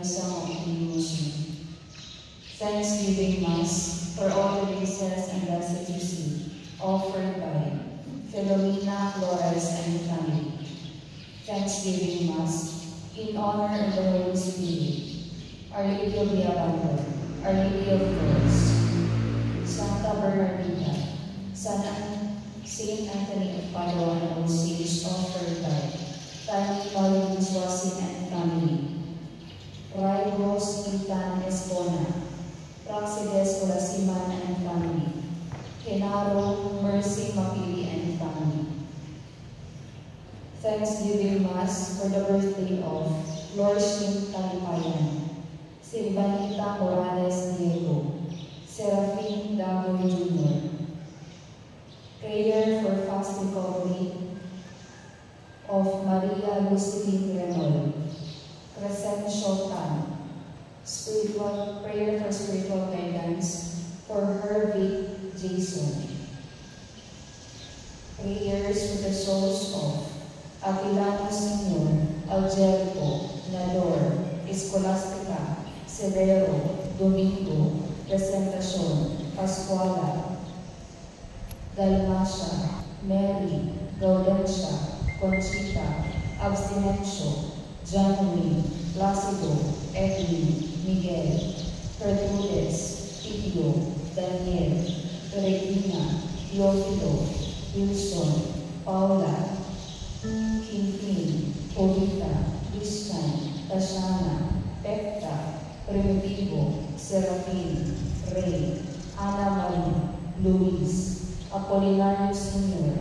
Song of Devotion. Thanksgiving Mass for all the graces and blessings received, offered by Philomena Flores and family. Thanksgiving Mass in honor of the Holy Spirit, Our Lady of the Abandon, Our Lady of Lourdes, Santa Bernardita, Saint Anthony of Padua and all saints, offered by Tani Pauline Swasin and family. Raigos Intan Espona, Praxides Olasiman and family. Kenaro Mercy Mapili and family. Thanksgiving Mass for the birthday of Flourishing Talipayan, Silvanita Morales Diego, Serafin Dagoy Jr. Prayer for fast recovery of Maria Lucilene Renol, Crescencio Tan. Spiritual prayer for spiritual guidance for Hervey Jason. Prayers for the souls of Aquilano Sr., Algerico, Nador, Escolastica, Severo, Domingo, Presentacion, Pascuala, Dalmacia, Mary, Gaudentia, Conchita, Abstinencio, January, Placido, Edwin, Miguel, Gertrudes, Tito, Daniel, Regina, Teofilo, Wilson, Paula, Quintin, Polita, Christian, Tashana, Pecta, Primitivo, Serafin, Ray, Ana Marie, Luis, Apolinario Sr.,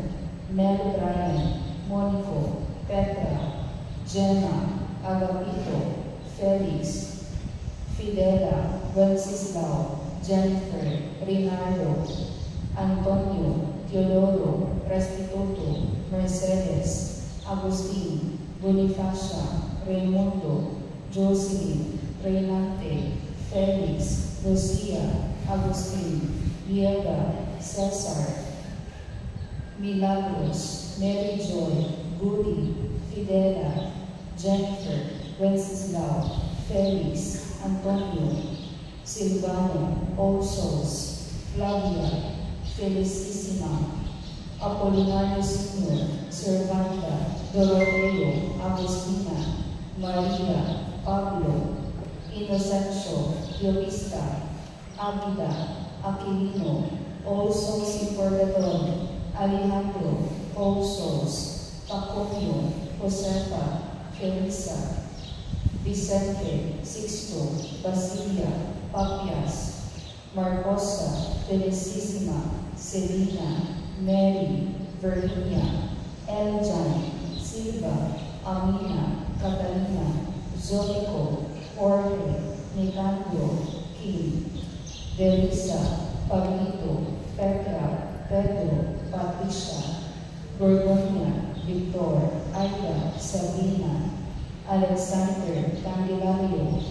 Mel Bryan, Monico, Petra, Gemma, Agapito, Felix, Fidela, Wenceslao, Jennifer, Rinaldo, Antonio, Teodoro, Restituto, Mercedes, Agustin, Bonifacia, Raimundo, Jocelyn, Reynante, Felix, Lucia, Agustin, Viega, Cesar, Milagros, Mary Joy, Goody, Fidela, Jennifer, Wenceslao, Felix, Antonio, Silvano, All Souls, Flavia, Felicissima, Apolinario Sr., Servanta, Doroteo, Agustina, Maria, Pablo, Inocencio, Yovista, Agida, Aquilino, All Souls in Purgatory, Alejandro, All Souls, Pacomio, Josefa, Felisa, Vicente, Sixto, Basilia, Papias, Marcosa, Felicissima, Selena, Mary, Virginia, Eljan, Silva, Amina, Catalina, Zonico, Jorge, Nicandro, Kim, Delisa, Pablito, Petra, Pedro, Patricia, Gorgonia, Victor, Aida, Sabina, Alexander, Candelario,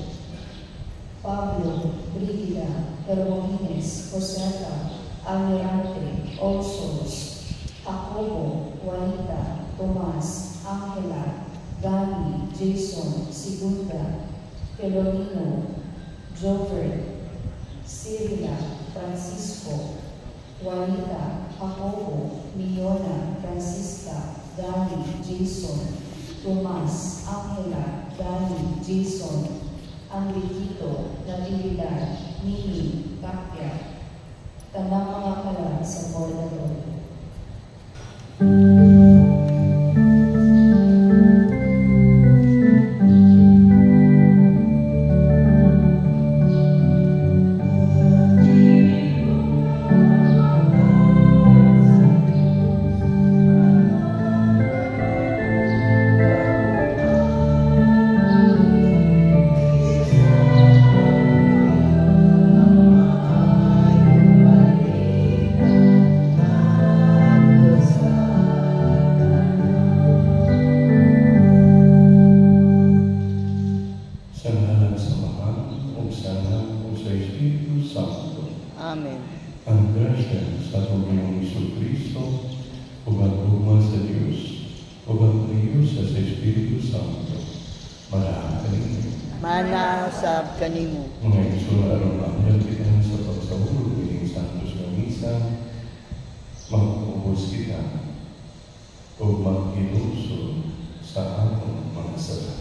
Pablo, Brigida, Hermines, Josefa, Almirante, All Souls, Jacobo, Juanita, Tomas, Angela, Dani, Jason, Segunda, Pelonino, Jovert, Sirila, Francisco, Juanita, Jacobo, Miona, Francisca, Dani, Jason, Tomas, Angela, Dani, Jason, Angelito, Natividad, Mimi, Tapia, tanang mga kalan sa Bordador. mana usab kanimo. Mga igsoon aron mahal kita sa pagsahulog ng Santos nga misa, mag-ubos kita o mag-ilusod sa atong mga sala.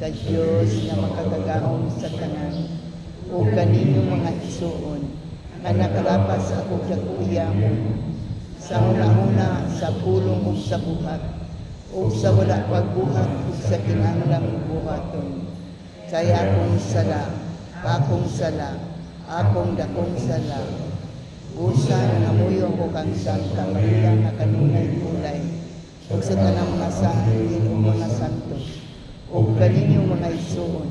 Sa Diyos na makagagaon sa tanan o kaninyo mga igsoon nga nakalapas ako sa kuyang sa una-una sa pulong ug sa buhat ug sa wala pagbuhat ug sa kinahanglang buhaton. Kaya akong sala, akong dakong sala. Busa nga muyo ko kang Santa Maria nga kanunay ulay ug sa tanang mga sanggil o mga santos ug kaninyong mga igsoon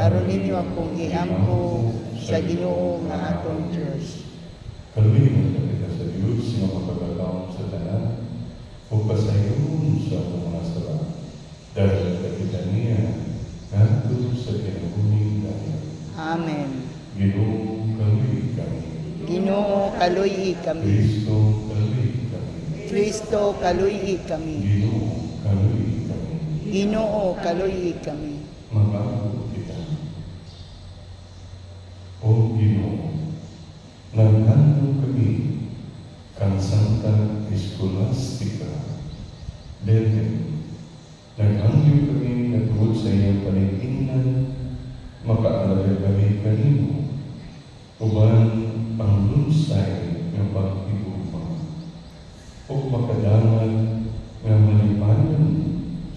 aron ninyo akong iampo sa Ginoo nga atong Diyos. Kaluhin na kita sa Diyos nga makagagaon sa tanan o pasayon sa atong mga sala. Dahil kita niya nato sa kinahuming dahil. Amen. Ginoo kaluhi kami. Ginoo kaluhi kami. Kristo kaluhi kami. Kristo kaluhi kami. Ginoo kaluhi kami. Ginoo kaluhi kami. Mabago kita. O Ginoo, naghandog kami kang Santa Escolastica. Dahil naghandog kami na tungod sa iyong panitingnan, makaalaga kami kanino, uban ang lunsay ng pag-ibugma, o makadaman ng malipanan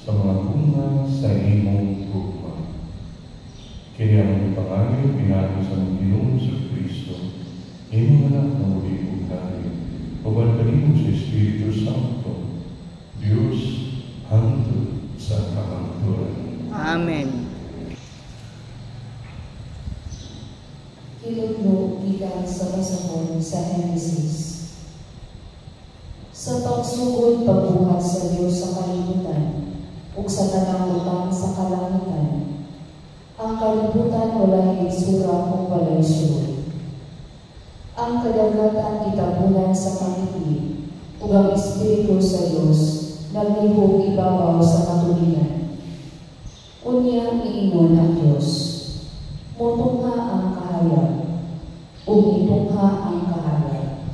sa mga bunga sa imong tugma. Kaya ang pangayong pinalo sa Panginoon sa Kristo, imong anak na muli tayo, uban kanino sa Espiritu Santo, Diyos, hangtod sa kahangturan. Amen. Kiluglo gikan sa kasahon sa Genesis. Sa pagsugod pagbuhat sa Diyos sa kalibutan, ug sa tanang lutang sa kalangitan, ang kalibutan walay isura kung walay sulod. Ang kadagatan itabunan sa pangiti, ug ang Espiritu sa Diyos naglihok ibabaw sa katuligan. Unya niingon ang Diyos, mutungha ang kahayag, ug itungha ang kahayag.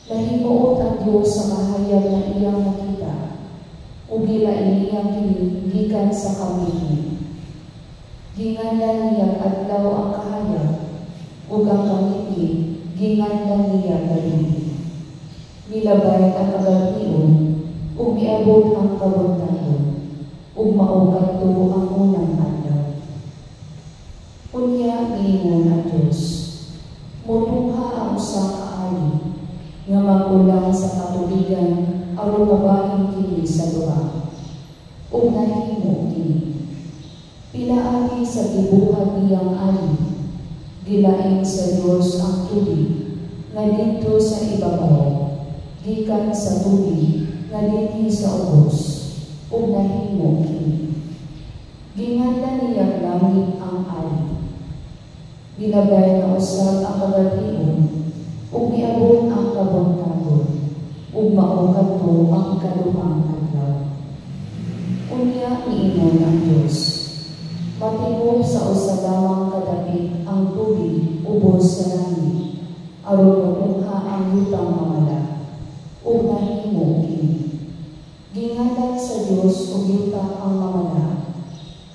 Nahimuot ang Diyos sa kahayag na iyang nakita, ug gilain iyang gikan sa kamiti. Ginganlan niya adlaw ang kahayag, ug ang kamiti ginganlan niya gabi. Milabay ang kagabion, ug miabot ang kabuntagon, ug maugat to ang unang adlaw. Unya niingon ang Diyos, mutungha ang usa ka ali, nga magulang sa katuligan aron mabahin kini sa duha. Ug nahimo kini. Pinaagi sa gibuhat niyang ali, gilain sa Diyos ang tubig nga dito sa ibabaw, gikan sa tubig nga dinhi sa ubos, ug nahimo kini. Ginganlan niya langit ang ali. Ginabay na usab ang kagabion, ug miabot ang kabuntagon, ug maugat to ang ikaduhang adlaw. Unya niingon ang Diyos, matingog sa usa lamang kadapit ang tubig ubos sa langit, aron matungha ang lutang mamala, ug nahimo kini. Ginganlan sa Diyos ug yuta ang mamala,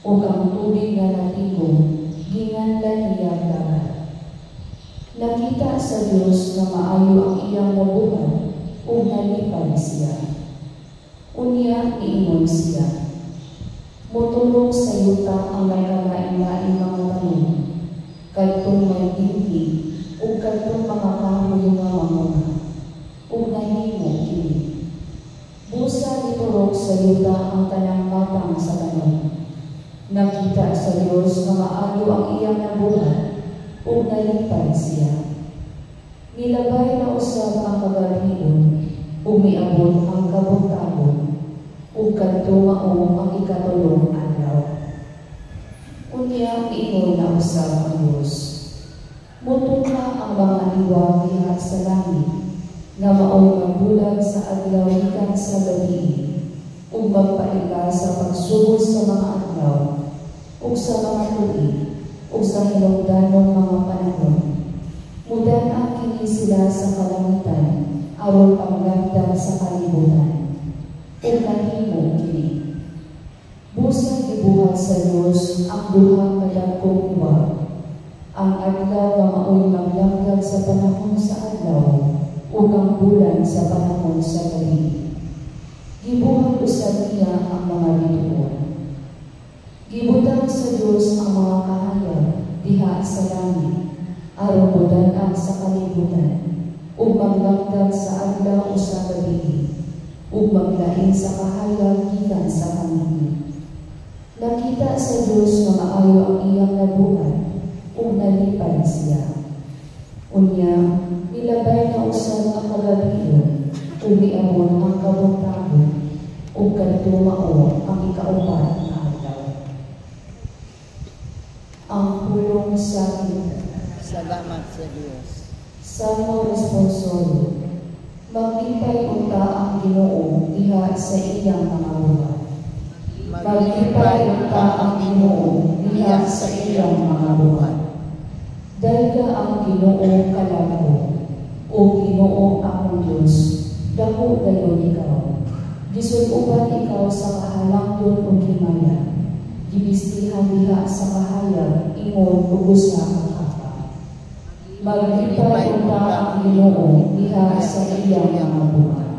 ug ang tubig nga natigom ginganlan niya dagat. Nakita sa Diyos na maayo ang iyang nabuhat, ug nalipad siya. Unya niingon siya, mutulog sa yuta ang may kalain-lain mga tanong, kadtong may dinhi, ug kadtong mga kahoy nga mamuna, ug nahimo kini. Busa giturok sa yuta ang tanang matang sa tanong. Nakita sa Diyos na maayo ang iyang nabuhat, ug nalipad siya. Nilabay na usab ang kagabion, ug miabot ang kabuntagon, ug kadto mao ang ikatulong adlaw. Unya niingon na usab ang Diyos, mutungha ang mga iwang diha sa langit, nga mao'y magbulag sa adlaw gikan sa gabi, ug magpaila sa pagsubos sa mga adlaw, ug sa mga tuig, ug sa hinungdanong mga panahon. Mudan-an kini sila sa kalangitan, aron paglagda sa kalibutan. Ug nahimo kini. Busang gibuhat sa Dios ang duha ka dagkong iwag, ang adlaw nga mao'y maglagdag sa panahon sa adlaw, ug ang bulan sa panahon sa gabi. Gibuhat usab niya ang mga bituon. Gibutang sa Dios ang mga kahayag diha sa langit, aron mudan-an sa kalibutan, ug maglagdag sa adlaw o sa gabi, ug maglain sa kahayag gikan sa kaniya. Nakita sa Dios nga maayo ang iyang nabuhat, ug nalipay siya. Unya, nilabay na usab ang kagabion, ug niabot ang kabuntagon, ug kadto mao ang ikaupat na adlaw. Ang pulong sa Ginoo. Salamat sa Diyos. Salmo responsorio. Maglipay unta ang Ginoo diha sa iyang mga buhat. Maglipay unta ang Ginoo diha sa iyang mga buhat. Dayga ang Ginoo kalabo, o Ginoo akong Diyos, dako dayon ikaw. Gisunuban ikaw sa kahalangdon o himaya, gibistihan diha sa kahayag, ingon ug usa ka kapa. Maglipay unta ang Ginoo diha sa iyang mga buhat.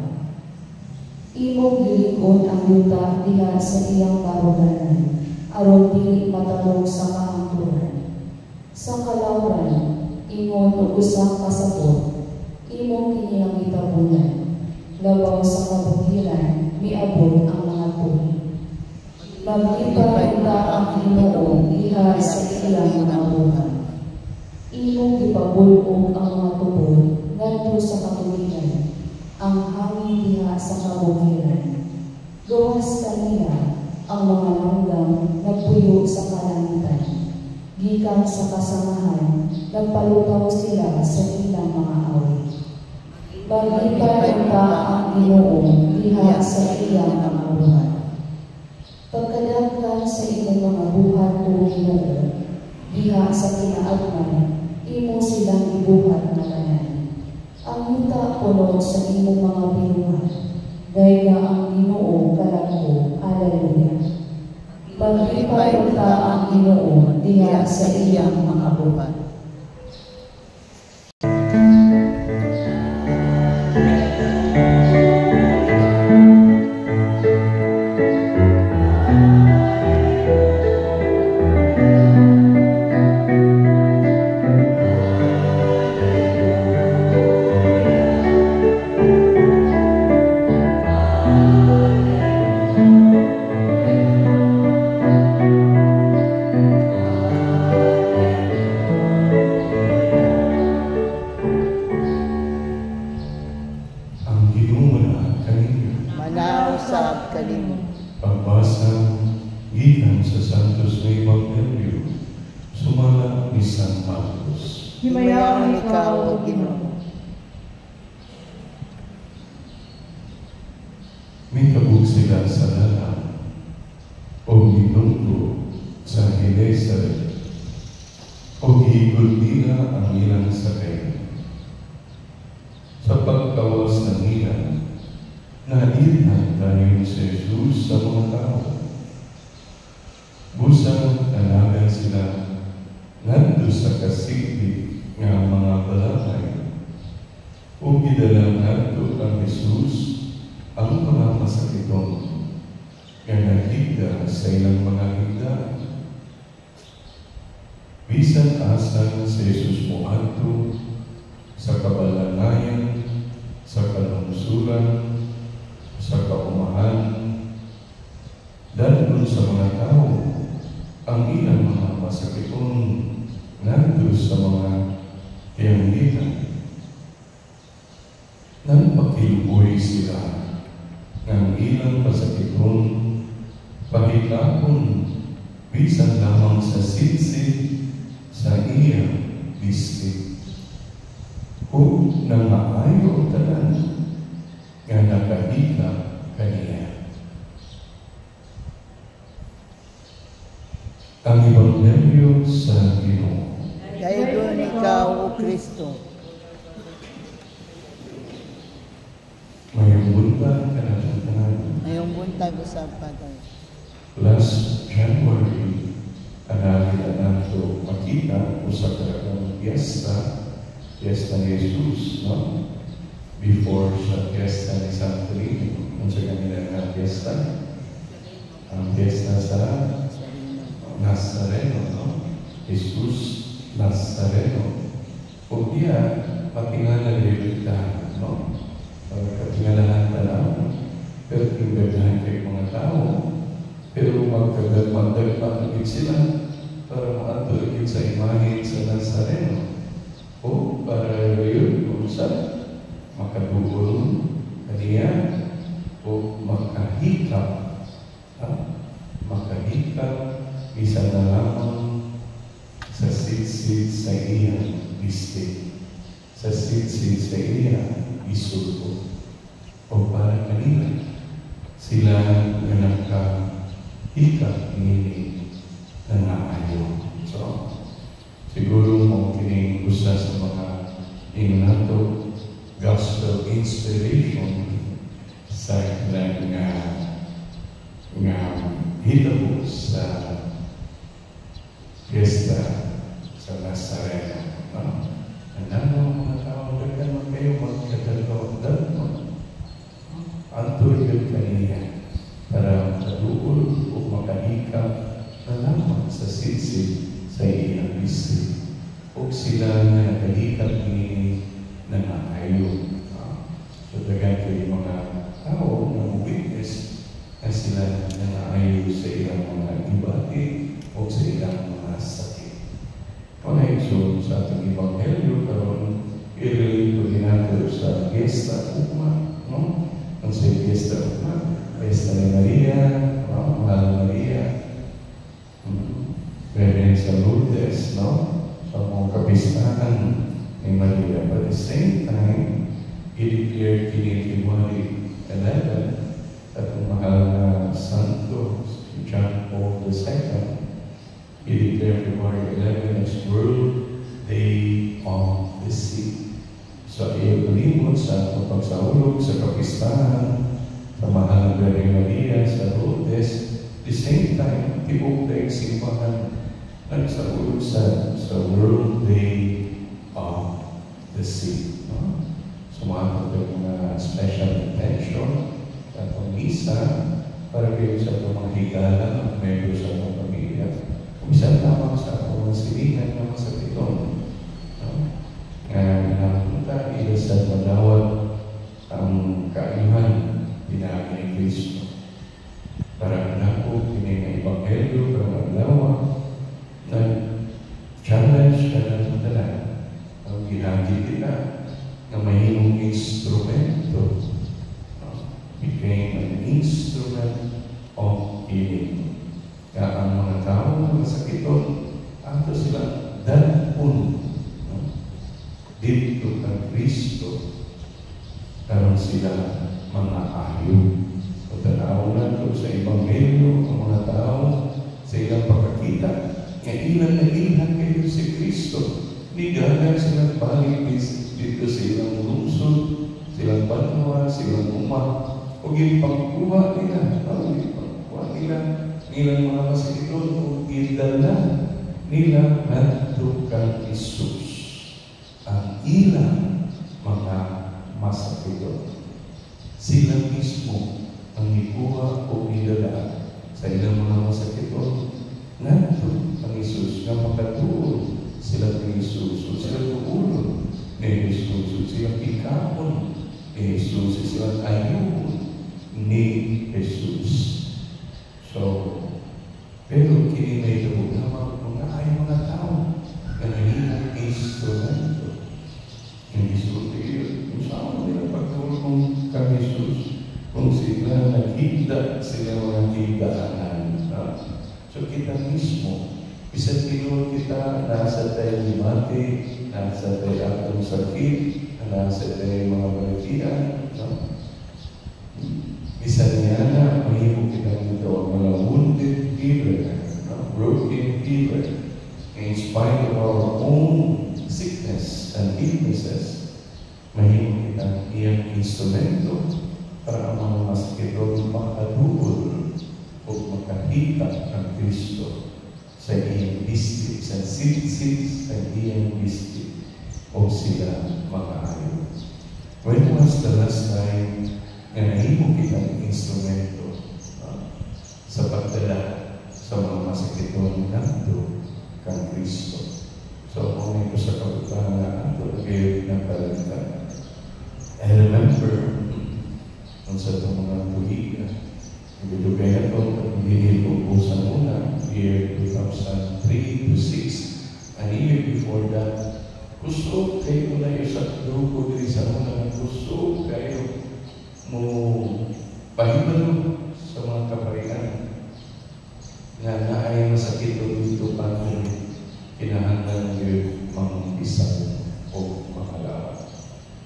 Imong gilikon ang yuta diha sa iyang karuganan, aron dili matalog sa kahangturan. Sa kalawran, ingon ug usa ka sapot, imong kini ang gitabunan. Labaw sa kabukiran, miabot ang mga tuig. Maglipay unta ang Ginoo diha sa iyang mga buhat. Imong gipabulog ang mga tubod ngadto sa katuligan, ang hangin diha sa kabukiran. Gawas kanila ang mga langgam nagpuyo sa kalangitan. Gikan sa kasamahan, nagpalutaw sila sa ilang mga awit. Maglipay unta ang Ginoo diha sa iyang mga buhat. Pagkadaghan sa ilang mga buhat o Ginoo, diha sa kinaagman, imo silang ibuhat na tanan. Ang yuta puno sa imong mga binuhat, dayga ang Ginoo kalako. Hallelujah. Maglipay unta ang Ginoo diha sa iyang mga buhat. Pagbasa gikan sa Santos nga Ebanghelyo sumala ni San Marcos. Himayawan ikaw, Ginoo. Mitabog sila sa lalang o minunggo sa Genesaret o higod nila ang ilang sakay. Sa pagkawas ng ilang, nailhan tayo si Jesus sa mga tao. Busang tanagan sila nando sa kasigdi ng mga balakay. O gidalang nando ang Jesus ang mga masakiton nga nakita sa ilang mga higdaan. Bisan asan si Jesus moadto sa kabalanayan, sa kalungsuran, sa kaumahan, dahil sa mga tao, ang ilang mga masakiton nando sa mga tiyanggitan. Nang pakiluboy sila ng ilang masakiton, pahilapon, bisan lamang sa sitsid sa iyang bisig. ng maayo tanan nga nakahika kaniya. Ang Ebanghelyo sa Ginoo. Dayon ikaw, O Kristo. Mayong buntag ka na sa tanan. Ngayong buntag usab Father. Last January, anagin nato makita usa ka ng fiesta ni Jesus, no? Before sa fiesta ni Santo Niño, kung sa kanila nga fiesta, ang fiesta sa Nazareno, no? Jesus Nazareno. Kung diya, patingala liwita, no? Katingalahan tanaw, pero tinggagahan kayo mga tao, pero magdagmagdagmagdagmagdagmagdagmagdagmagdagmagdagmagdagmagdagmagdagmagdagmagdagmagdagmagdagmagdagmagdagmagdagmagdagmag sa Nazareno sa Nazareno. O para yun, kung saan makadugol kaniya o makahikap, isa na lamang sa sitsit sa iyang bistig, sa sitsit sa iyang isulpo. O para kanila, sila na nakahikap nini na naayo. So, siguro mo kining usa sa mga inato gospel inspiration sa ilang nga hitabo sa fiesta sa Nazareno. Ano mga tao daghan kayo magkatalaw-dalaw. Antoy yun kaniya para makaduol o makahikap na lamang sa sitsit sa iyang bistig. O sila na nakahikap ni na naayo. So daghan kayo mga tao na witness na sila na naayo sa ilang mga ibati o sa ilang mga sakit. Okay, so sa ating Ebanghelyo karon i-relate ko din natin sa fiesta ugma, no? Ang sa fiesta ugma, fiesta ni Maria, Mahal Maria, Beben sa Lourdes, no? Sa mga kapistahan ni Maria. But at the same time, i-declare kini February 11 at ang mahal na Santo John Paul II, i-declare February 11 as World Day of the Sea. So, i-limot sa pagsaulog sa kapistahan sa mahal na Beben Maria sa Lourdes. At the same time, tibok na simbahan nagsaulog sa World Day of the Sea. No? Sumakot yung mga special intention at misa para kayo sa mga higala at membro sa mga pamilya. Kumisan lamang sa mga silingan na masakiton. Napunta ila sa madawat ang kaayuhan dinami ni Kristo. Para napo kining Ebanghelyo para maglawa na challenge ka na ito talaga. Ang ginagi kita na mahimong instrumento became an instrument of healing. Kaya ang mga tao na masakiton, ato sila dalpun dito ng Kristo karon sila mga ayo. O tanaw na ito sa Ebanghelyo, ang mga tao sa ilang pagkakita, nga ilan na ilhan kayo si Kristo. Nigagan silang balik dito sa ilang lungsod, silang banwa, silang umah, o ginpagkuha nila, nilang mga masakiton, o gindala nila nandito kang Isus. Ang ilang mga masakiton. Sila mismo ang ikuha o nidala sa ilang mga masakiton. Nandito ang Isus na makatuon sila ng Isus o sila tuulon ni Isus o sila pikapon ni Isus o sila ayun ni Isus. So, pero kinimay ito naman ay mga tao na naging instrumento. Hindi suti yun. Kung saan nila pagtulong kang Isus kung sila nakita sila mga higdaanan. So kita mismo, isang minuto kita nasa tayo limati, nasa tayo atong sakit, ang na sa mga balitian, no? Isa niya na mahimo kita dito ang mga wounded healer, no? Broken healer. In spite of our own sickness and illnesses, mahimo kita iyang instrumento para ang mga maskitong makadubol o makahita ng Kristo sa iyang bistig, sa sitsit sa iyang bistig o sila makaayon. When was the last time na nahimo kita ng instrumento sa pagdala sa mga masakitong nanto kang Kristo? So, kung ito sa kabutan na ito, kayo nakalagtan. I remember kung sa itong mga tuliga, ibigay na ito at hindi po sa muna, year 2003 to 6, a year before that, gusto kayo na yung sa grupo diri sa muna, gusto kayo mo pahibalo sa mga kaparian na naay masakit dito pa kinahanglan yung mga isang o makalawa.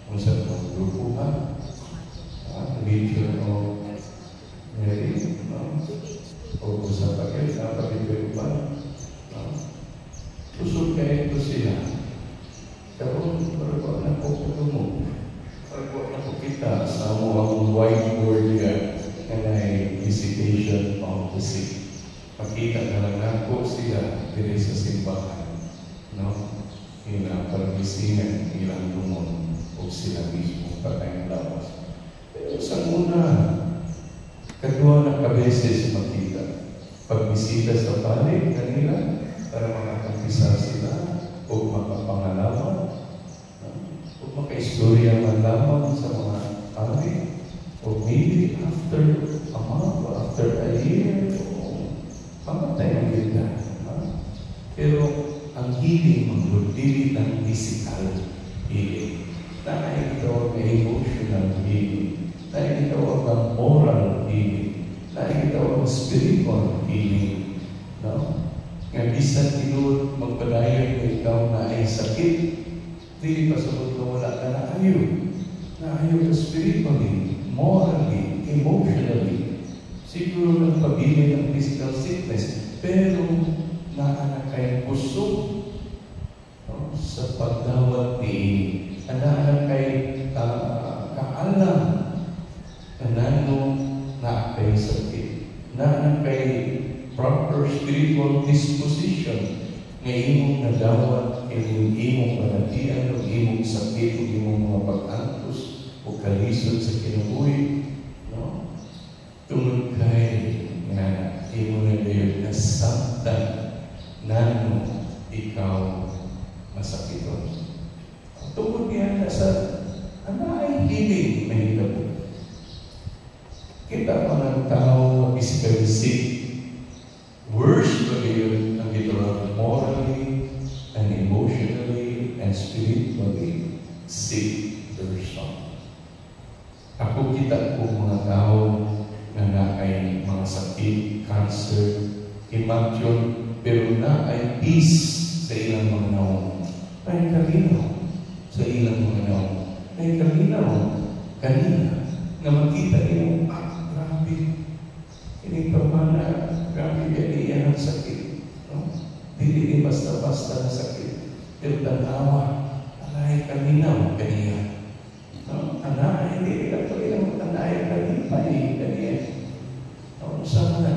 Kung sa itong grupo ha, Legion of Mary, o sa pakil, napakita ba? Kusog kayo ito sila. Karoon, parang na po ito mo. Parang na po kita sa mga whiteboard na ay visitation of the sick. Makita na lang na po sila dito sa simbahan. No? Ilang parabisinan, ilang lumon, o sila mismo patayang lawas. Pero sa una, kadua na kabeses makita. Pagbisita sa balik kanila, para makakampisa sila, o makapangalaman, o makaistorya man lamang sa mga balik, o maybe after a month, after a year, o mamatay ang ganda. Pero ang healing, magdili ng physical healing. Dahil ito ang emotional healing. Dahil ito ang moral healing. Dahil ito ang spiritual healing. No? Nga bisan tinuro magpadayon na ikaw na ay sakit, hindi pa sabot na wala ka na ayaw. Na ayaw ka spiritually, morally, emotionally. Siguro nagpabili ng physical sickness, pero naanak kayo puso, no? Sa pagdawat ni anak kay kaalam na nano na kay sakit, na kay proper spiritual disposition nga imong nadawat, imong panatian, o imong sakit, o imong mga pag-antos, o kalisod sa kinabuhi, no? Tungod kay nga imo na dayon na sabtan nano ikaw masakiton. Tungkol niya na sa ay healing na hitabo. Kita mga tao physically sick, worse pa yun ang ito morally and emotionally and spiritually sick person. Ako kita ko mga tao na ay mga sakit, cancer, imagine, pero na ay peace sa ilang mga naong. Ay kalinaw sa ilang mga naong. Ay kalinaw kanina na makita niyo, grabe. Hindi pa man na grabe yan ang sakit. No? Hindi basta-basta na sakit. Pero tanawa, anay kalinaw kanina. No? Anay, hindi ka ito ilang anay kalipay kanina. No? Saan na?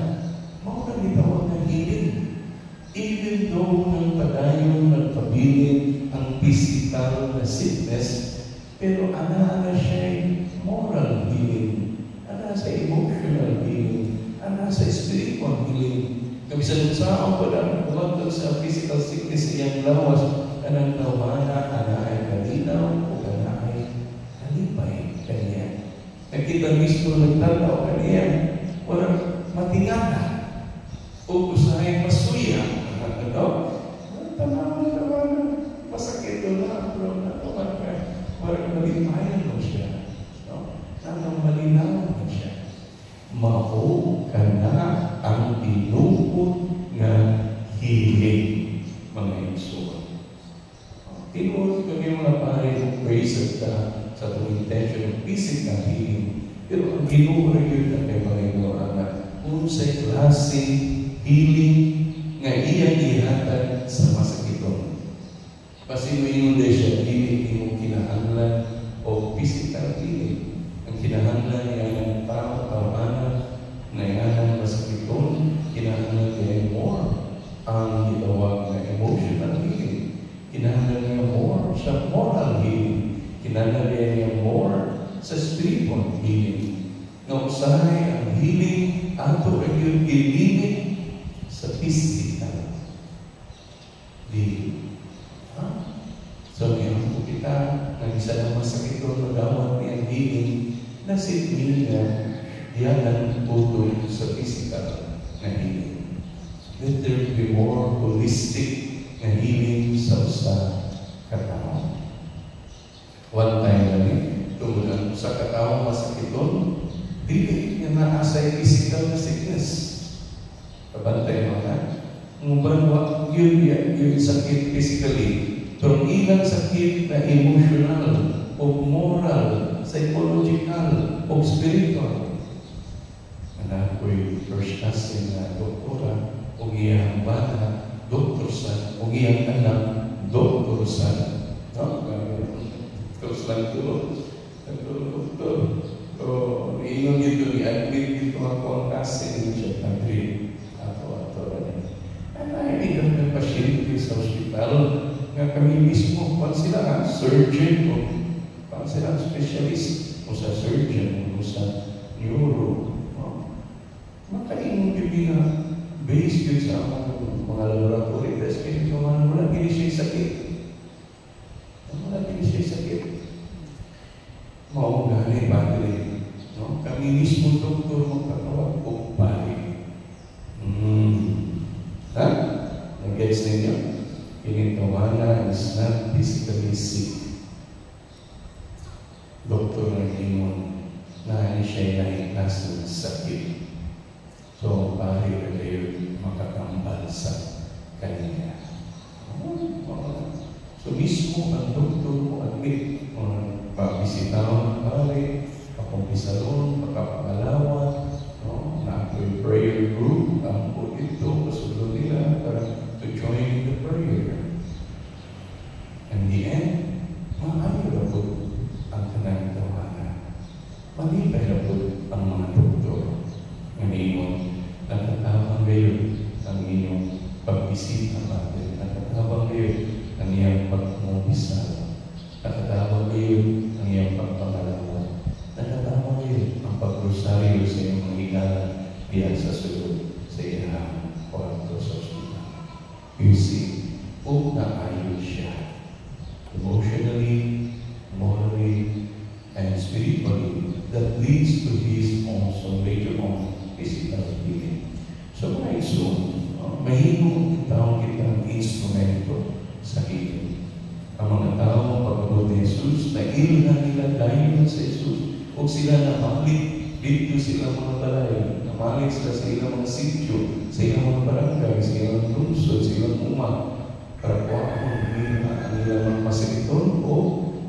Mawag itawag na healing. Even though nang padayon, nagpabilin ang physical na sickness, pero ana siya moral healing, ana sa emotional healing, ana sa spiritual healing. Kabisan sa ako pala, kumagod sa physical sickness iyang lawas, anang tawana, ana ay kalinaw, o ana ay kalipay kaniya. Nakita mismo nagtataw kaniya, walang matingana, o usahay masuya. Ano? Tanawan naman, masakit doon na, pero naman parang malimayan mo siya. No? Nang malinaw mo siya. Mao ka na ang tinukod na hiling mga igsoon. Tinukod kami mga pare ng praise at sa itong intention of physical healing. Pero ang Ginoo ra gyud na kay Panginoon na kung sa klase healing nga iyang ihatag sa masakiton. Kasi mayon siya dili imong kinahanglan o physical healing. Ang kinahanglan niya ng tao anak na iyanang masakiton, kinahanglan niya more ang gitawag na emotional healing. Kinahanglan niya more sa moral healing. Kinahanglan niya more sa spiritual healing. Nga usahay ang healing ato ay yung gilimit sa physical healing. So, ngayon po kita, nag-isa na masakit ko magawat niyang healing na si niya diyan tutol sa physical na healing. Let there be more holistic na healing sa katao. One time na tungkol sa katao masakiton, dili niya naasay physical na sickness. Kabantay mo na. Ngunit yun sakit physically, pero ilang sakit na emotional, o moral, psychological, o spiritual. Anak ko'y first cousin na doktora, o iyang bata, doktor sa, o iyang anak, doktor sa. Terus lang tulog. Doktor. So, iyon yun i-admit dito ako ang cousin siya country. Ato. Ay, ng pasyente sa hospital nga kami mismo, kung sila surgeon o kung sila specialist o sa surgeon o sa neuro. Makainong gabi na based yun sa mga laboratory test kaya wala gini siya sakit. Wala gini siya sakit. Mao gani battery. No? Kami mismo doktor magkatawag o balik. Ha? Nag-gets ninyo? Kinitawana is not physically sick. Doktor na gingon na siya nahiklas ng sakit. So, pari ka kayo makakambal sa kanina. So, mismo ang doktor mo admit pabisitaw ng pari, pakumpisalon, pakapangalawan, na ako'y prayer group, ang po ito, kasunod nila para to join the prayer. In the end, maayo na po ang kanang tawanan. Malipay na po ang mga doktor. Ngayon, nagtatawang kayo ang inyong pagbisita natin. Nagtatawang kayo ang iyong pagmumisal. Nagtatawang kayo ang iyong pagpangalawan. Nagtatawang kayo ang pagrosaryo sa iyong mga higala diyan sa sulod sa iyong kwarto sa hospital. You see, kung naayos siya, emotionally, morally, and spiritually, that leads to his also later on physical healing. So, mga iso, mahimo itawag kitang instrumento sa healing. Ang mga tao, pagkabot ni Jesus, nailan na nila dahil sa Jesus, o sila nakaplit, dito sila mga balay, namalik sila sa ilang mga sityo, sa ilang mga barangay, sa ilang lungsod, sa ilang umat, para po ang ilang mga masikiton o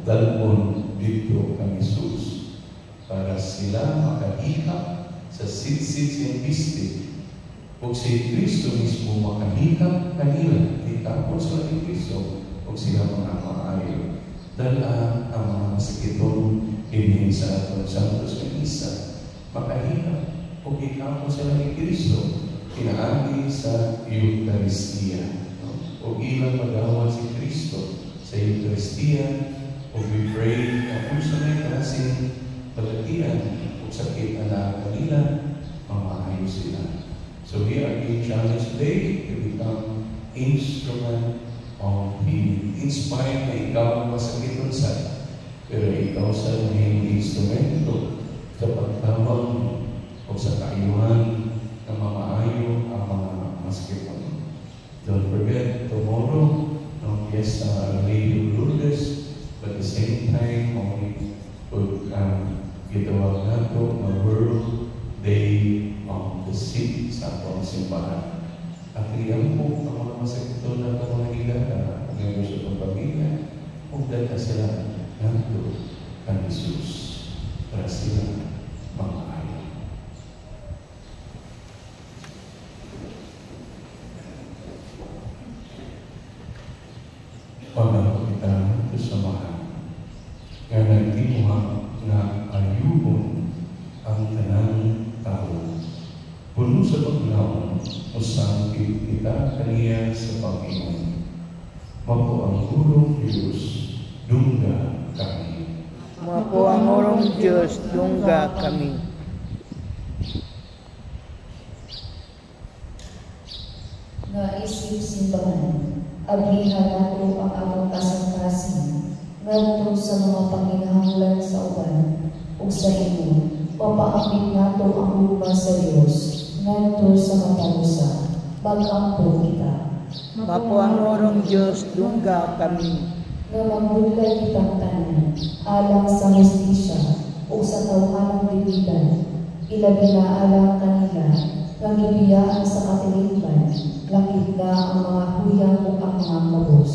dalpon dito kang Jesus, para sila makahikap sa sit-sit siyang piste. Kung si Kristo mismo makahikap kanila, hikapon sila ni Kristo, kung sila mga maayo. Dahil ang mga masikiton, hindi sa atong Santos Kanisa, makahikap o hikapon sila ni Kristo, kinaagi sa Eucharistia. O ilang magawa si Kristo sa Eucharistia, o we pray na kung sa may klaseng palatian o sakit na kanila, mamaayos sila. So we are being challenged today to become instrument of healing. Inspired na ikaw ang masakiton sa, pero ikaw sa maging instrumento sa pagtawag o sa kaayuhan na mamaayo ang mga masakiton. Don't forget, tomorrow, yes, Our Lady of Lourdes, but at the same time, only gitawag nato na World Day of the Sick sa atong simbahan. At iyan po ang mga masakito na itong mga higala, ang gusto ng pamilya, kung dahil sila nandito kang Jesus para sila mamahayag. Pagano kita kasamahan nga nagtimuha nga ayubon ang tanang tao. Puno sa paglaon, usang kita kaniya sa Panginoon. Mapo ang gulong Diyos, dungga kami. Mapo ang orong Diyos, dungga kami. Nga isip simbahan, ablihan nato ang among kasangkasin, ngadto sa mga panginahanglan sa uban, ug sa imo, papaapit nato ang luma sa Dios, ngadto sa matalusa, pag-ampo kita. Mapo ang orong Diyos, dungga kami. Nga magbulay kitang tanan, alang sa justisya, ug sa tawhanang libigan, ilabi na alang kanila, nga gibiyaan sa katilingban, lakit na ang mga huyang ug ang mga kabos,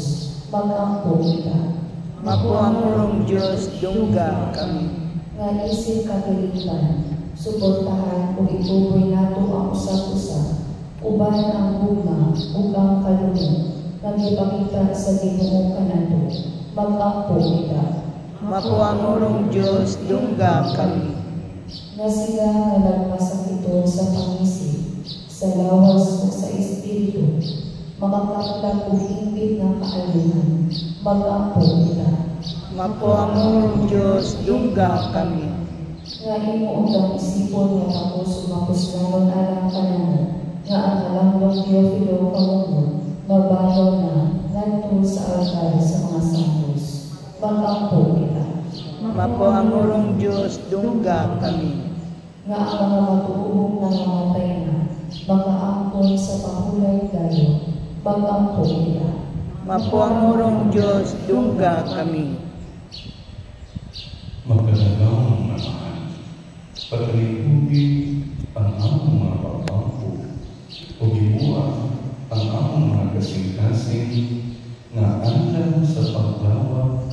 pag-ampo kita. Mapo ang orong Diyos, dungga kami. Nga isip katilingban, suportahan ug ituboy nato ang usap-usap, uban ang gugma ug ang kalunod, nga gipakita sa Ginoo kanato, mag-ampo kita. Mapo ang orong Diyos, dungga kami. Nga sila nga nagmasakiton sa pangisip, sa lawas ug sa espiritu, makakaplag ug hingpit ng kaayuhan, mag-ampo kita. Mapo ang orong Diyos, dungga kami. Nga imo undang isipon nga tapos mapuslanon alang kanana, nga ang halangdong Teofilo kamungod, mabayaw na ngadto sa altar sa mga santos, mag-ampo kita. Mapo ang orong Diyos, dungga kami. Nga ang mga matuubong nangamatay na, makaangkon sa pahulay dayo, mag-ampo kita. Mapo ang orong Diyos, dungga kami. Magkalagawang naman, pagkalingkugi ang among mga pagpampo, o gibuha ang among mga kasing-kasing na andam sa paglawa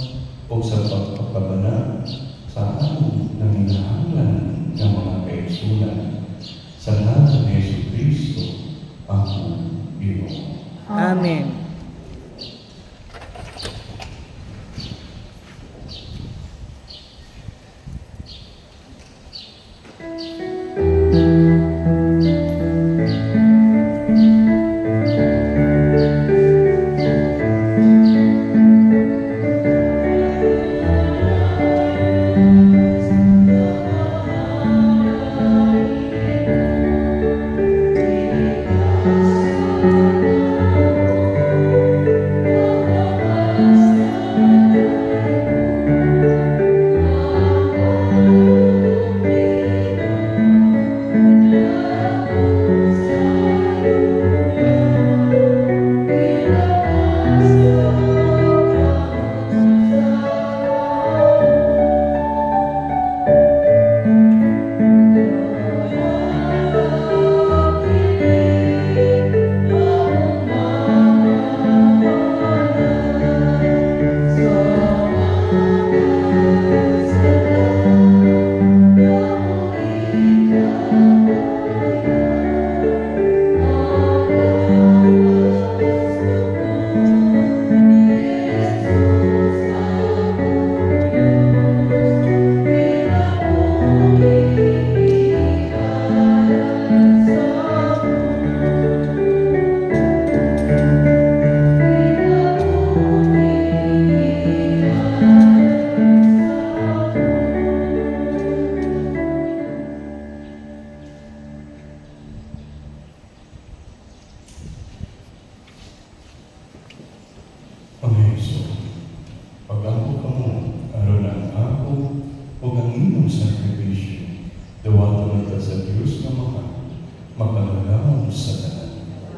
o sa pagpapabanag sa among nanginahanglan ng mga kaigsunan sa ngalan ni Jesucristo, among Ginoo. Amen.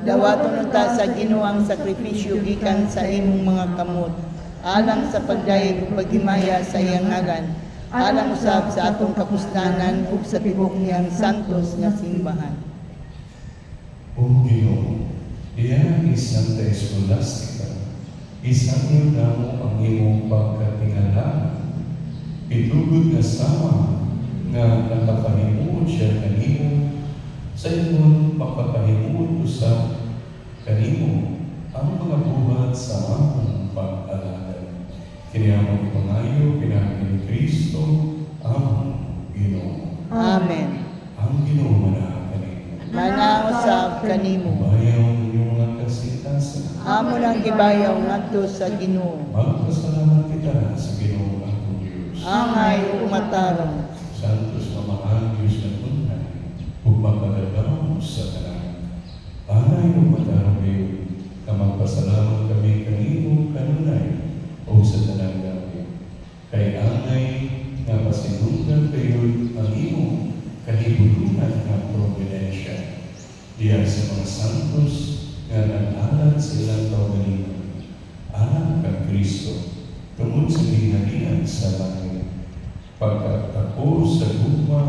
Dawaton ta sa Ginoong sakripisyo gikan sa imong mga kamot, alang sa pagdayeg ug paghimaya sa iyang ngalan, alang usab sa atong kapusnanan ug sa tibok niyang santos nga simbahan. O Ginoo, diyan Santa Escolastica, isang mo ang imong pagkatingalanan Itugod nga sama nga nakapahimuot siya kanimo, sa imong pagpapahimuot usab kanimo ang mga buhat sa among pag-alagad. Kini among ipangayo pinagi ni Kristo among Ginoo. Amen. Ang Ginoo manahan kanimo. Manausab kanimo. Bayaw inyong mga kasitasan. Amo nang gibayaw ngadto sa Ginoo. Magpasalamat kita sa Ginoo atong Dios. Angay ug matarong. Santos na mahal Diyos na tunay, ug magpadagam sa tanan. Angay ug matarong kayo, na magpasalamat kami kanimo kanunay o sa tanan gabi. Kay angay nga pasinunggan kayo ang imo kahibulunan ng providensya. Diyan sa mga santos nga nag-alat sa ilang kaugalingan. Anak kang Kristo, tungod sa linalian sa langit. Pagkat ako sa luma,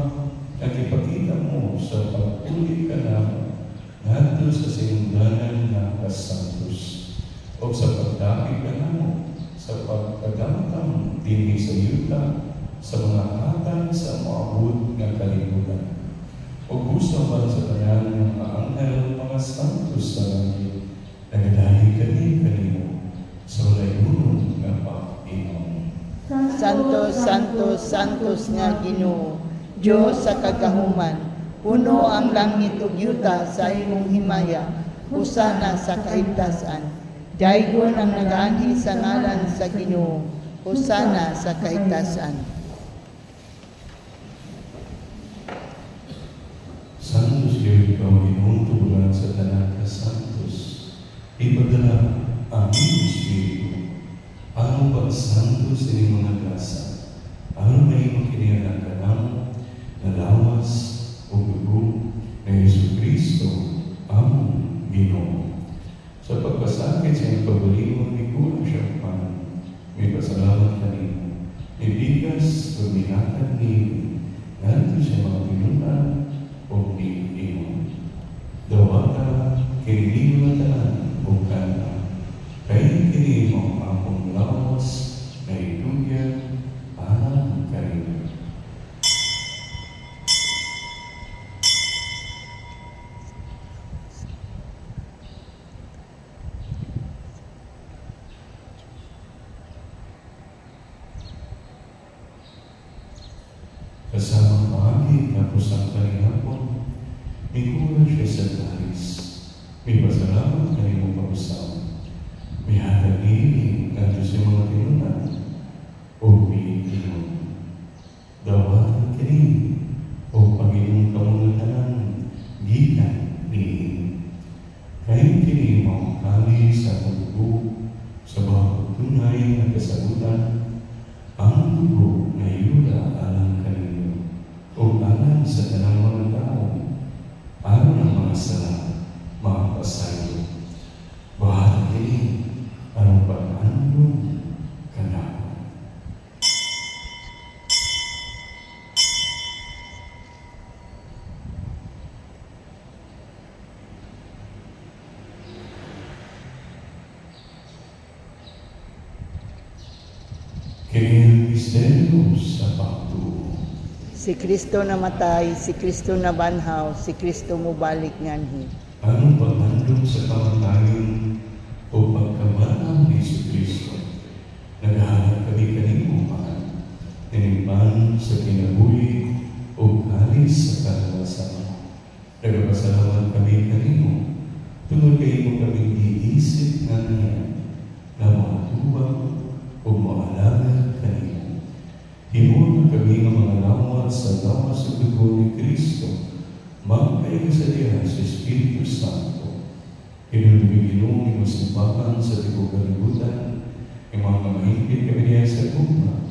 nagipakita mo sa pagpuli ka naman ngadto sa sinungganan na kasantos o sa pagdapit ka namo sa pagkagamtang dinhi sa yuta sa mga hatag sa maabot nga kalibutan. O gusto man sa tanan ng mga anghel mga santos sa langit, nagadahi kami kanimo sa layunon nga Panginoon. Santos, Santos, Santos nga Ginoo, Diyos sa kagahuman, puno ang langit ug yuta sa imong himaya, husana sa kahigtasan. Daygon ang nagaanhi sa ngalan sa Ginoo, husana sa kahigtasan. Santos kayo ikaw Ginoong tubulan sa tanan ka santos. Ipadala ang iyong Espiritu. Ang pagsantos sa iyong mga grasa, ang may makinihan ka namo, na lawas o dugo na Jesucristo, ang Ginoo. Sa pagpasakit sa iyong pagbalingon ni Kulang siya pa, may pasalamat kanino, ibigas o minatag niyo, nandito sa mga pinunan o niyo. Dawata, kiniliwan taan o kana, kaya kinimo ang lawas na itugyan alam kanino. Kasamang pagi tapos ang kanihapon, may kulang siya sa taris. May pasalamat kanimo pag-usap. May hatag niiling nandito sa mga tinunan o piinom. Dawatan kini o Panginoong kamungatanan gikan niiling. Kayo kini mga kami sa dugo sa bawat tunay na kasagutan, ang dugo na yuda alang kanino o alang sa tanang mga tao, alang ng mga sala, mga pasayo. Bahat kini ang pag-andong kanawa. Kini ang misteryo sa pagtuo. Si Kristo namatay, si Kristo nabanhaw, si Kristo mubalik nganhi. Anong pag-andong sa kamatayon o pagkabanang ni Jesucristo? Naghahanap kami kanimo man, tinimpan sa kinabuhi o kalis sa kalawasan. Nagpasalamat kami kanimo, tungod kayo mo kami iisip nga niya, na makatubang o maalaga kanimo. Himon kami ng mga lawat sa lawas sa dugo ni Kristo, magkayo sa diya sa Espiritu Santo. Kinulubig-ilong yung masimpakan sa tigo kalibutan, yung mga mahigpit kami niya sa tugma,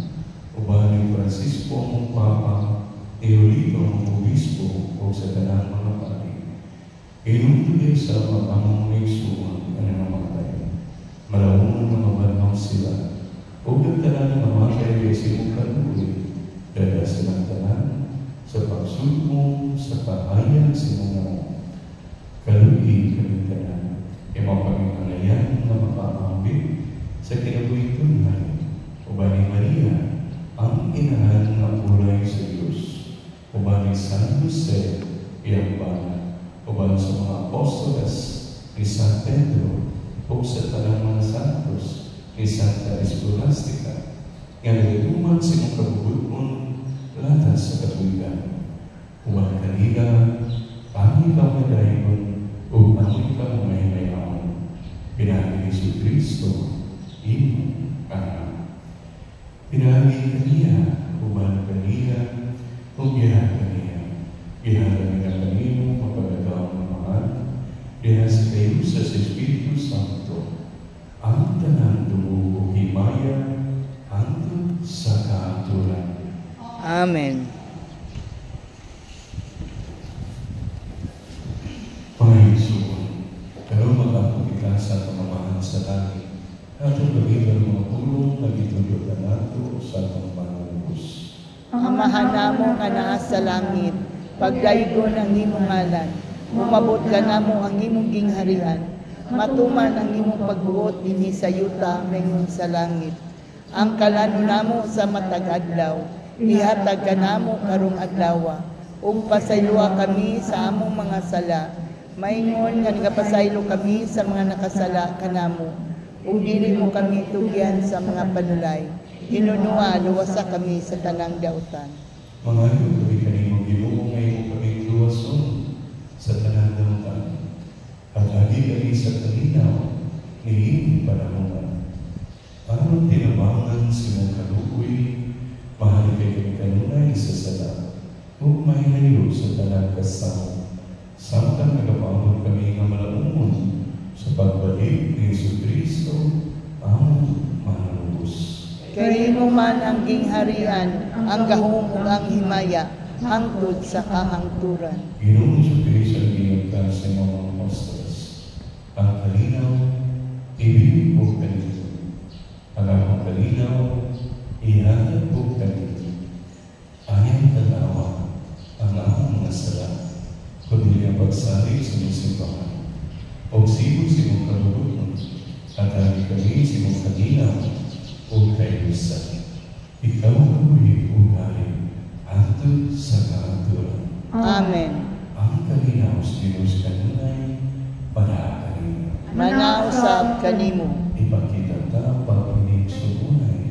ubahan ni Francisco ang Papa, Teolito ang Obispo, o sa tanang mga pari. Kinulubig sa matamang naisuan ang namamatay. Malawang mga banhaw sila, o nagtanan ng mamatay ay simukaluwi, dahil sa nagtanan, sa pagsulmong, sa pahayag sa mga kaluwi kami tanan, yung mga pagkakalayan na mapapambit sa kinabuhi tunay, o ba ni Maria, ang ina ni San Jose, iyang bana, uban sa mga apostoles ni San Pedro, o sa tanang mga santos ni Santa Escolastica, nga nagduman sa mga kabubuton latas sa katuligan. Uban kanila, pangit ang madayon o pangit ang mahimayaon. Pinagi ni Jesucristo, imo anak. Pinagi kaniya, uban kanila, o gihan kaniya. Gihan kaniya kanino, mapagagawa ng mahal, diha sa kayo sa Espiritu Santo, ang tanan dugo o himaya, hangtod sa kaaturan. Amen. Panginoon, kayo magpapakita sa pamamahan sa langit, at ang gawin ng mga pulong na gitulog na nato sa pamamahanubos. Amahan namo nga naa sa langit, pagdaygon ang imong ngalan. Umabot ka namo ang imong gingharian. Matuman ang imong pagbuot dinhi sa yuta mengon sa langit. Ang kalano namo sa matag adlaw, ihatag ka namo karong adlaw. Ug pasayloa kami sa among mga sala. Maingon nga nagapasaylo kami sa mga nakasala kanamo. Ug dili mo kami tugyan sa mga panulay. Hinunua luwasa kami sa tanang dautan. Mga kami kanimo Ginoo ngayon kami luwason sa tanang dautan. At agi kami sa kalinaw ni panahon. Anong tinabangan sa mong kalukoy, mahal kay kanunay sa sala, ug mahinayo sa tanang kasama. Samtang nagapamod kami nga malaumon sa pagbalik ni Jesucristo ang mananubos. Kay imo man ang gingharian, ang gahom ug ang himaya, hangtod sa kahangturan. Ginoong Jesucristo ang ginagkan sa mga apostoles. Ang kalinaw, ibig po kanito. Ang among kalinaw, ihatag po kanito. Ayaw tanawa ang among mga sala, kundi ang pagsali sa mga simbahan. O sigo sa mong kaluluton, at hindi kami sa mong kalinaw, o kayusan. Ikaw ako'y ugay, hangtod sa kaaturan. Amen. Ang kalinaw sa Diyos kanunay, panakanin. Manausap kanimo. Ipakita ta pagpinig sa unay.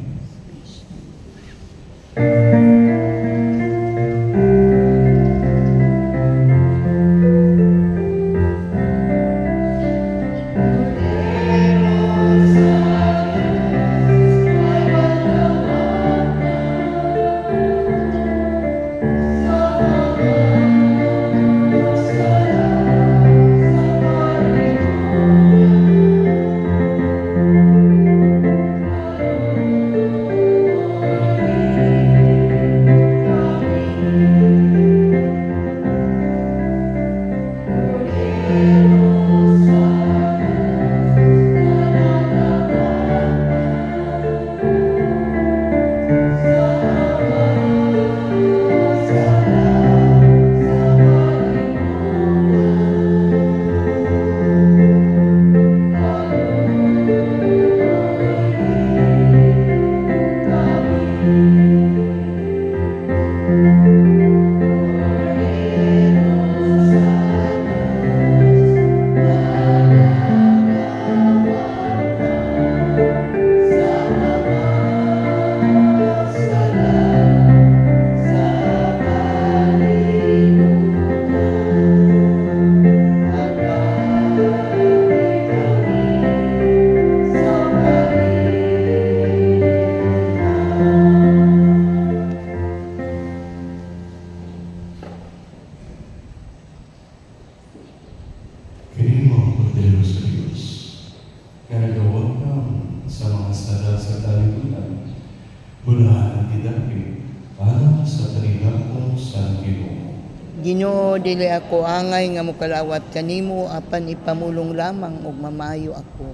Ginoo, dili ako angay nga mokalawat kanimo apan ipamulong lamang og mamayo ako.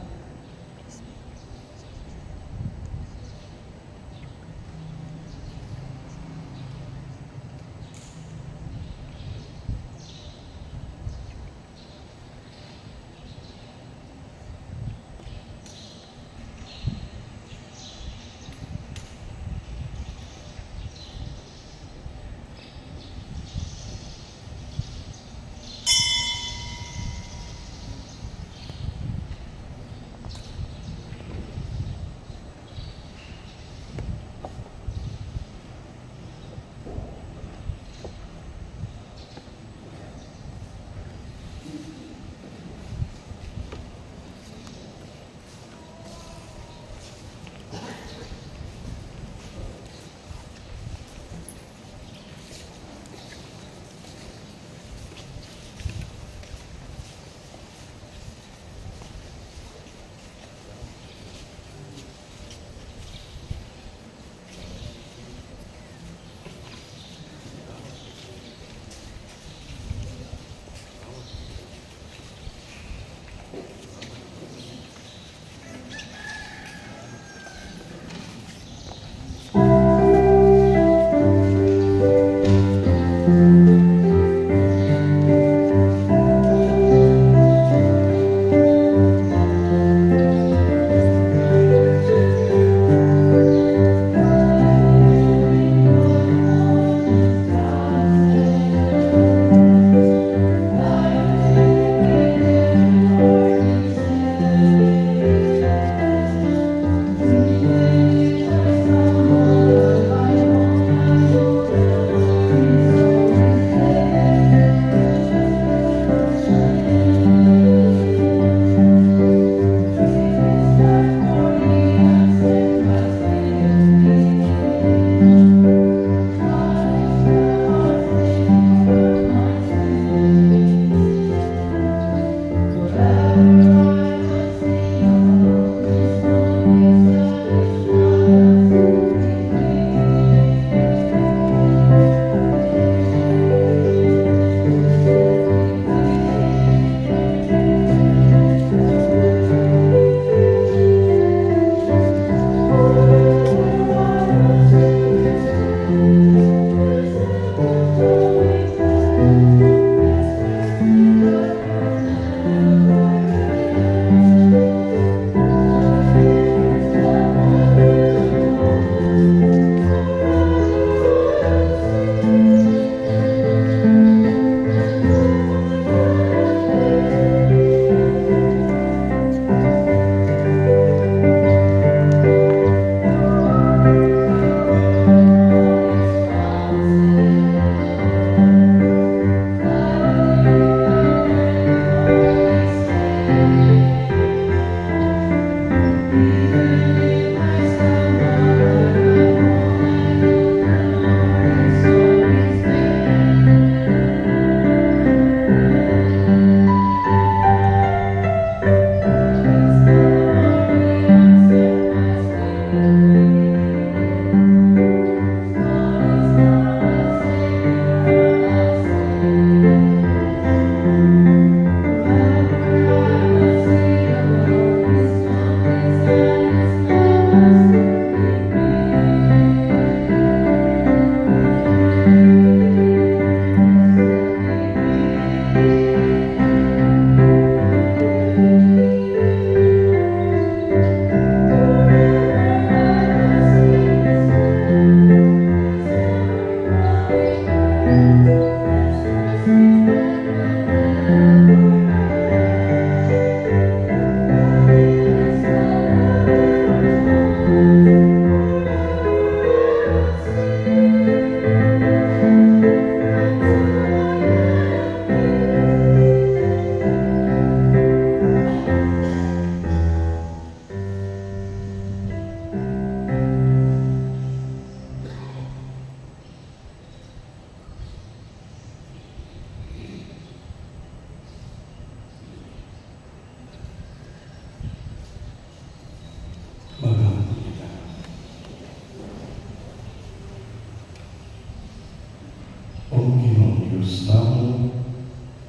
Diyos namo,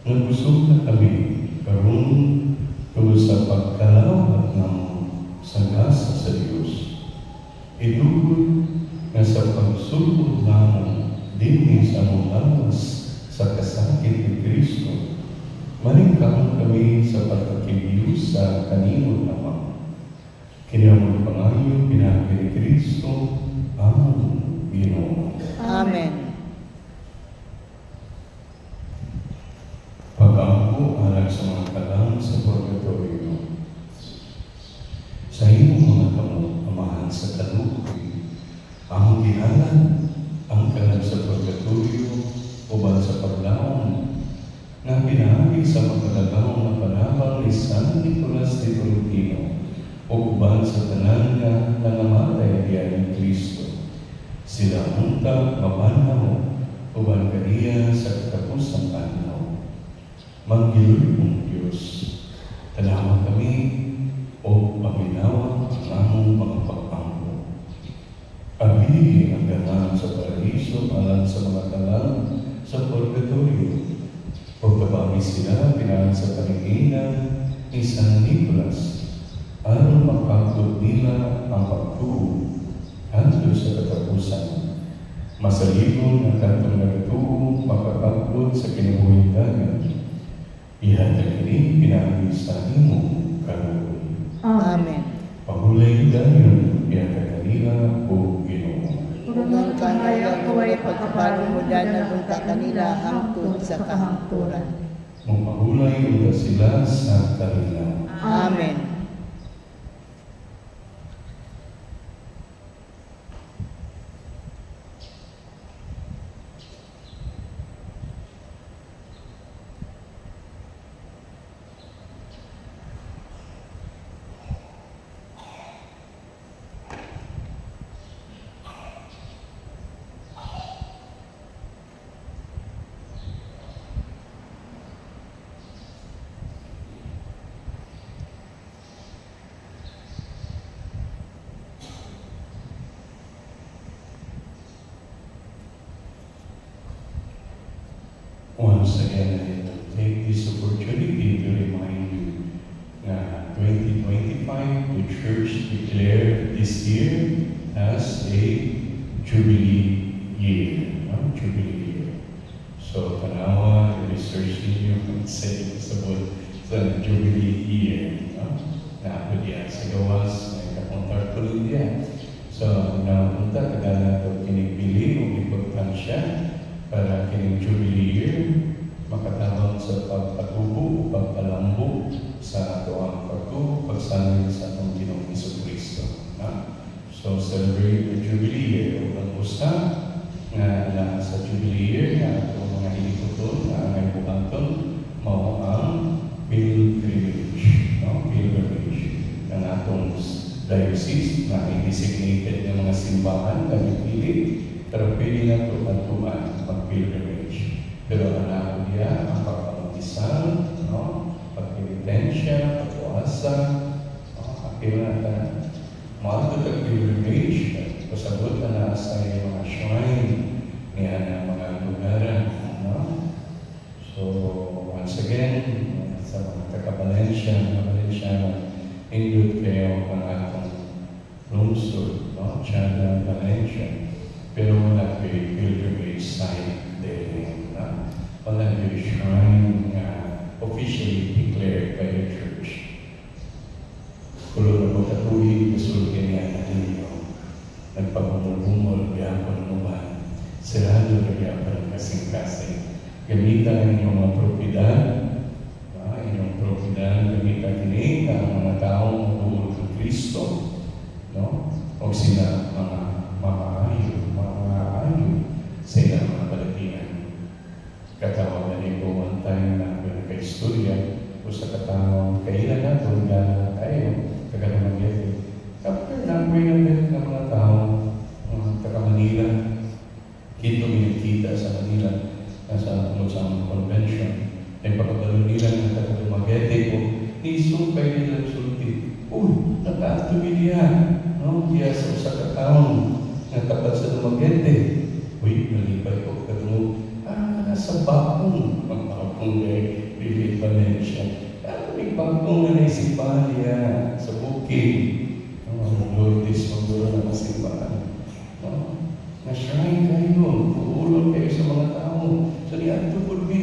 nagusog na kami karon tungod sa pagkalawat ng sagasa sa Diyos. Itugod nga sa pagsulod namo dinhi sa among lawas sa kasakit ni Kristo, maningkamon kami sa pagkakiliyos sa kanimot naman. Kini among pangayo pinagi ni Kristo, among Ginoo. Amen. Pag-ampo anak sa mga kalang sa purgatorio. Sa iyong mga kamot, amahan sa kalukoy, ang gihalan ang kalang sa purgatorio uban sa paglaon na pinahagi sa magkalagawang na panabang ni San Nicolas de Tolentino o uban sa tanan nga nangamatay diya ni Kristo. Sila unta mapanaw uban kaniya sa katapusang panahon. Maggiluy mong Diyos, tanawa kami o paminawa ang among mga pagpangko. Abihi ang ganan sa paraiso alang sa mga talang sa purgatorio. Pagkabami sila pinaan sa paniginan ni San Nicolas, aron makakot nila ang pagtuo hanggang sa katapusan. Masalibon ang kantong nagatuo makakakot sa kinabuhidagan. Ihatag kini pinagi sa imong kaluoy. Amen. Pahulay dayon ihatag kanila o Ginoo. Ugang kanaya kuway pagkapalo mo na bunta kanila hangtod sa kahangturan. Mapahulay ula sila sa kanila. Amen. Once again, I take this opportunity to remind you that 2025, the Church declared this year as a Jubilee year. Jubilee year. So, tanawa, research ninyo kung sa'yo sa Jubilee year. Naapod yan sa gawas, may kapuntar tuloy yan. So, napunta, kadala ito kinipili o importansya para kining Jubilee year makatawag sa pagpatubo o pagpalambo sa ato ang pagtubo, pagsanay sa atong Ginoong Jesucristo. So, celebrate the Jubilee year o ang usa nga na sa Jubilee year na atong mga hilikoton na angay buhaton mao ang pilgrimage. Pilgrimage ng atong diocese na i-designated ng mga simbahan na ipili. Pero pwede na ito patuan mag-pilgrimage. Pero anak niya ang pagpamatisan, pagpilitensya, pagpuasa, akira na maato tag-pilgrimage, pasabot na sa mga shrine niya ng mga lugaran. So, once again, sa mga taga-Valencia, indot kayo ang atong lungsod, Chada, Valencia. Pero wala kayo pilgrimage site din. Wala kayo shrine officially declared by the church. Kulo na po katuloy, nasulugin niya na ninyo. Nagpagumul-gumul, biyakon mo ba? Sirado na biyakon ka kasing-kasing. Gamitan ang inyong mga propedad, inyong propedad, gamitan kini ang mga taong buod ng Kristo, no? O sila mga mamaayo sa ilang mga balakihan. Katawag na rin po one time na pinaka-istorya o sa katawag kailan na ito na tayo taga-Manila. Kapag nagwin ng mga tao taga-Manila, kita sa Manila nasa Luzon Convention ay pagkabalo nila ng taga-Dumaguete ko nisupay nila sulti. Uy, nakatuwi niya, no? Kaya sa katawang natapat sa Dumaguete. Uy, nalipay ko katulog. Nasa bakong magpapong Lili Valencia. May bakong na naisipan niya sa bukid. Lourdes, magduro na masimbahan. Na-shrine kayo, puulog kayo sa mga tao. So, niyan to could be.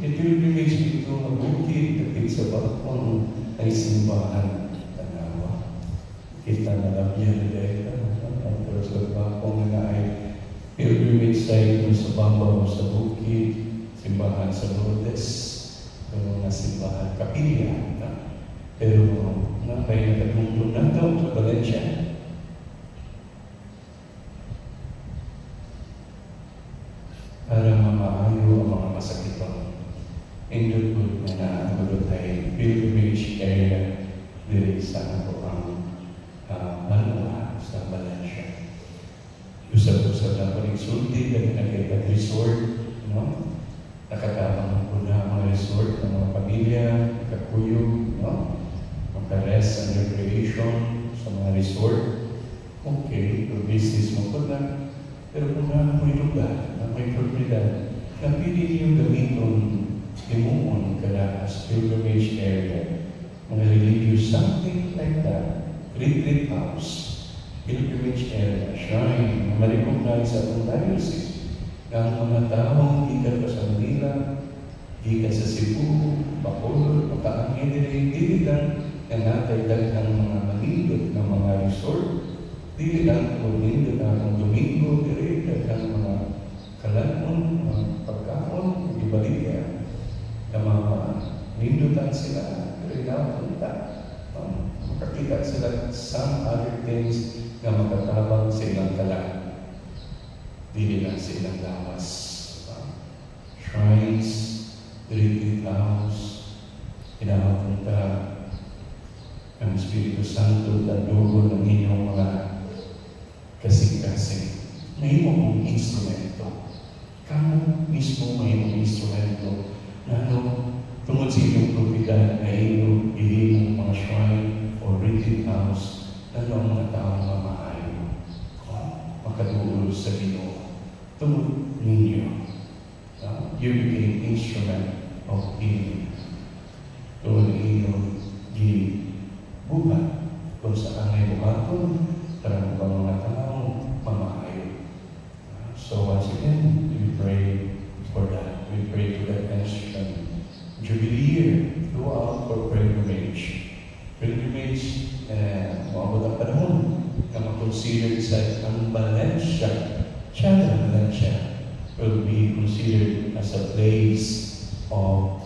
It will be based ito na bukid, kapit sa bakong ay simbahan. Tanawa. Kita na lang yan dahil pero sa bakong na ay pilgrimage site sa Bambaw sa bukid, simbahan sa Lourdes, pero na simbahan kapilya. Pero may nagtutulong na ito sa Valencia. Para mamaayo ang mga masakitang indulod na naagulot ay pilgrimage area diri sa ako ang Manua sa Valencia. Usap-usap na po nagsulti dahil nakita resort, no? Nakatabang po na mga resort ng mga pamilya, kakuyog, no? Maka-rest and recreation sa mga resort. Okay, yung business mo po na. Pero kung na may lugar, na may propriedad, na pili niyo gamiton imuon kada as pilgrimage area, mga religious, something like that, retreat house, pilgrimage area, shrine, na ma-recognize sa atong diocese, na ang mga taong gikan pa sa Manila, gikan sa Cebu, Bacolod, makaangin nila yung diligan, na natay daghang mga manindot ng mga resort, dili lang kung nindot ang Domingo, dili daghang mga kalanon, mga pagkaon, ibaligya, na mga nindotan sila, dili lang punta. Makakita sila some other things na makatabang sa ilang kalan. Dili lang sa ilang lawas. Shrines, retreat house, pinakapunta ang Espiritu Santo at dugo ng inyong mga kasing-kasing. May mong instrumento. Kamu mismo may mong instrumento na tungod sa inyong propedad na inyong ihimong mga shrine o retreat house na ang mga taong mamaayo makadulo sa Ginoo. Tungod ninyo, you became instrument of healing. Tungod inyong buhat kung saan ay buhaton para mga taong mamaayo. So once again, we pray for that. We pray for that instrument. Jubilee year, throughout for pilgrimage. Pilgrimage, maabot ang panahon na ma-considered sa ang Valencia, Channel Valencia, will be considered as a place of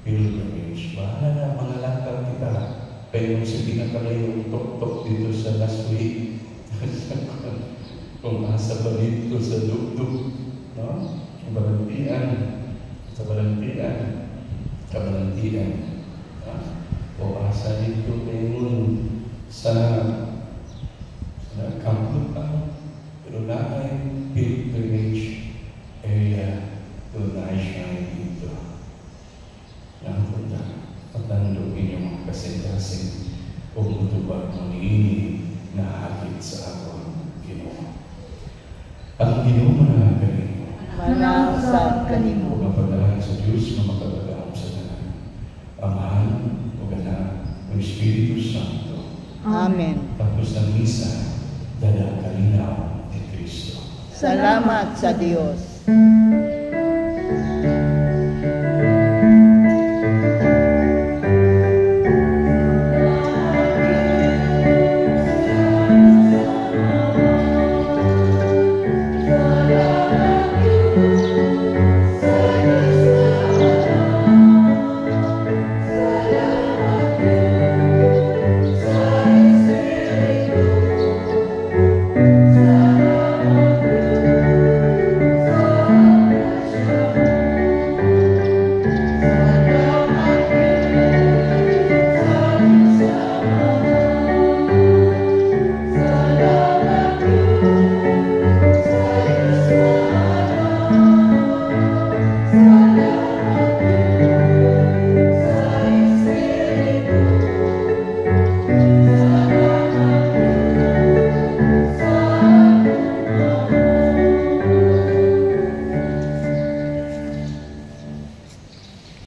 pilgrimage. Bahala na mga lakal kita. Pero sa pinakalayong tok-tok dito sa last week, kung asa pa dito sa dugdug, no? Kabalantian, o asa dito ngayon sa Kamputan, pero na ay pilgrimage area to na-shine dito. Napunta. Patandog inyong mga kasing-kasing kung mutubag mo niini na hakit sa akong Ginoo. Ang Ginoo na kanimo. Manawsab kanimo. Magpadala sa Diyos na makabagam sa tanan. Amahan o Anak ng Espiritu Santo. Amen. Tapos ng misa, dala kalinaw ni Kristo. Salamat sa Diyos.